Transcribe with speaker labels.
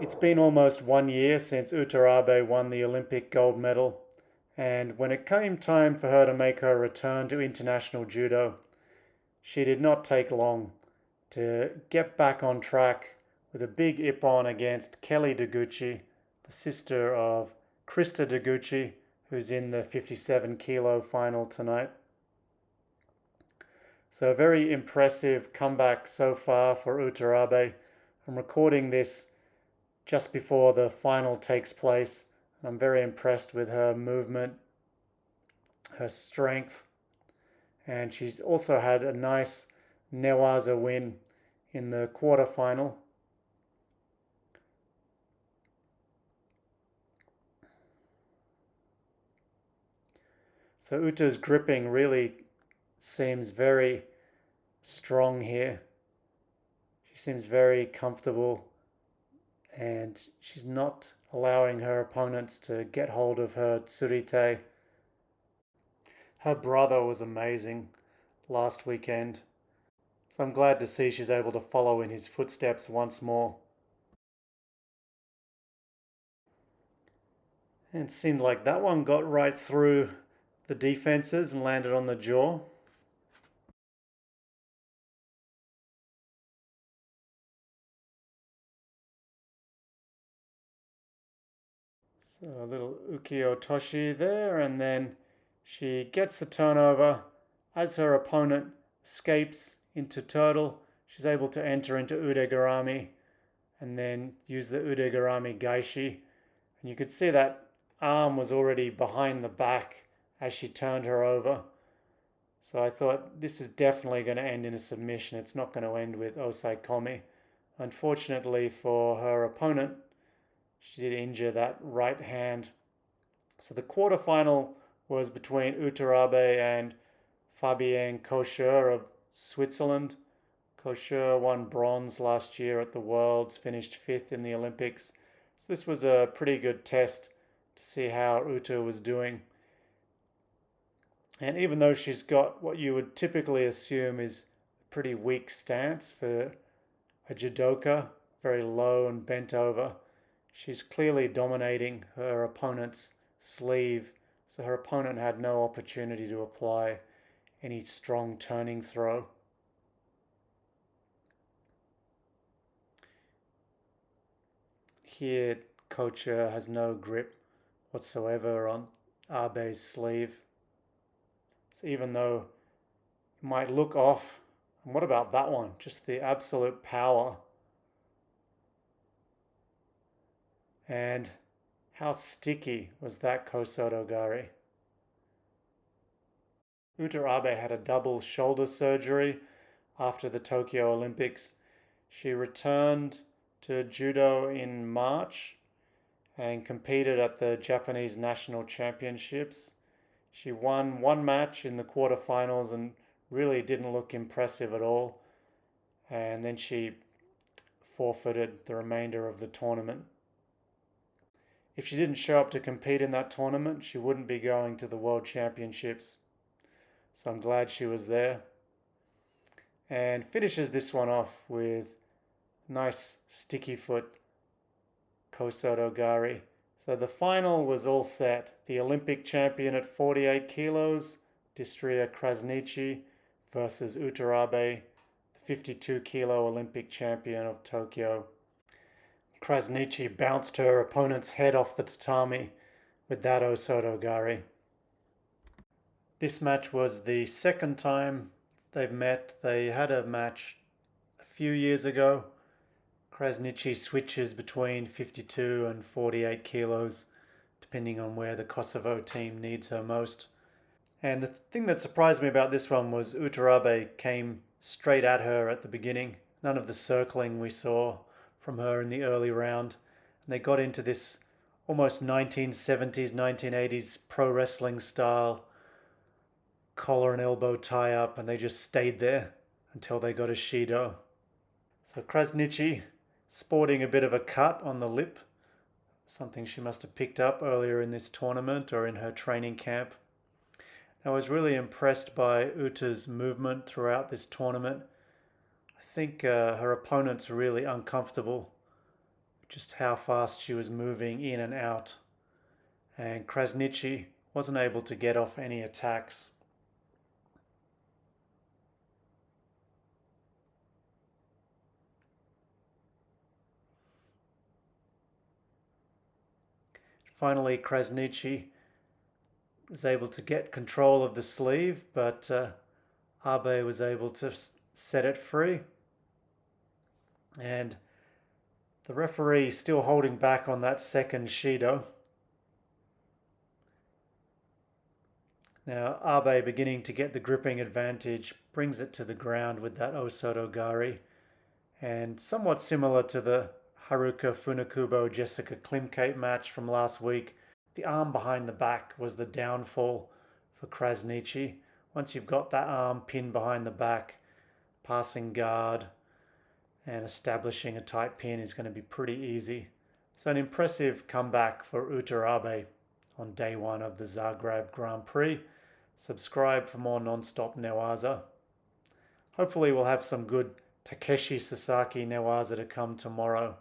Speaker 1: It's been almost 1 year since Uta Abe won the Olympic gold medal, and when it came time for her to make her return to international judo, she did not take long to get back on track with a big ippon against Kelly Deguchi, the sister of Krista Deguchi, who's in the 57 kilo final tonight. So a very impressive comeback so far for Uta Abe. I'm recording this just before the final takes place. I'm very impressed with her movement, her strength, and she's also had a nice Newaza win in the quarterfinal. So Uta's gripping really seems very strong here. She seems very comfortable and she's not allowing her opponents to get hold of her tsurite. Her brother was amazing last weekend, so I'm glad to see she's able to follow in his footsteps once more. And it seemed like that one got right through the defenses and landed on the jaw. So a little ukiyo toshi there, and then she gets the turnover. As her opponent escapes into turtle, she's able to enter into udegarami and then use the udegarami gaishi. And you could see that arm was already behind the back as she turned her over. So I thought this is definitely going to end in a submission. It's not going to end with osai komi. Unfortunately for her opponent, she did injure that right hand. So the quarterfinal was between Uta Abe and Fabianne Kocher of Switzerland. Kocher won bronze last year at the Worlds, finished fifth in the Olympics. So this was a pretty good test to see how Uta was doing. And even though she's got what you would typically assume is a pretty weak stance for a judoka, very low and bent over, she's clearly dominating her opponent's sleeve, so her opponent had no opportunity to apply any strong turning throw. Here, Kocher has no grip whatsoever on Abe's sleeve. So even though it might look off, and what about that one? Just the absolute power. And how sticky was that Kosoto Gari? Uta Abe had a double shoulder surgery after the Tokyo Olympics. She returned to judo in March and competed at the Japanese National Championships. She won one match in the quarterfinals and really didn't look impressive at all. And then she forfeited the remainder of the tournament. If she didn't show up to compete in that tournament, she wouldn't be going to the World Championships. So I'm glad she was there. And finishes this one off with nice sticky foot Kosoto Gari. So the final was all set. The Olympic champion at 48 kilos, Distria Krasniqi, versus Uta Abe, the 52 kilo Olympic champion of Tokyo. Krasniqi bounced her opponent's head off the tatami with that Osoto Gari. This match was the second time they've met. They had a match a few years ago. Krasniqi switches between 52 and 48 kilos, depending on where the Kosovo team needs her most. And the thing that surprised me about this one was Uta Abe came straight at her at the beginning. None of the circling we saw from her in the early round. And they got into this almost 1970s, 1980s pro wrestling style collar and elbow tie up, and they just stayed there until they got a Shido. So Krasniqi sporting a bit of a cut on the lip, something she must have picked up earlier in this tournament or in her training camp. I was really impressed by Uta's movement throughout this tournament. I think her opponent's really uncomfortable just how fast she was moving in and out. And Krasniqi wasn't able to get off any attacks. Finally, Krasniqi was able to get control of the sleeve, but Abe was able to set it free. And the referee still holding back on that second Shido. Now Abe beginning to get the gripping advantage, brings it to the ground with that Osotogari. And somewhat similar to the Haruka Funakubo Jessica Klimkate match from last week, the arm behind the back was the downfall for Krasniqi. Once you've got that arm pinned behind the back, passing guard and establishing a tight pin is going to be pretty easy. So an impressive comeback for Uta Abe on day one of the Zagreb Grand Prix. Subscribe for more non-stop Newaza. Hopefully we'll have some good Takeshi Sasaki Newaza to come tomorrow.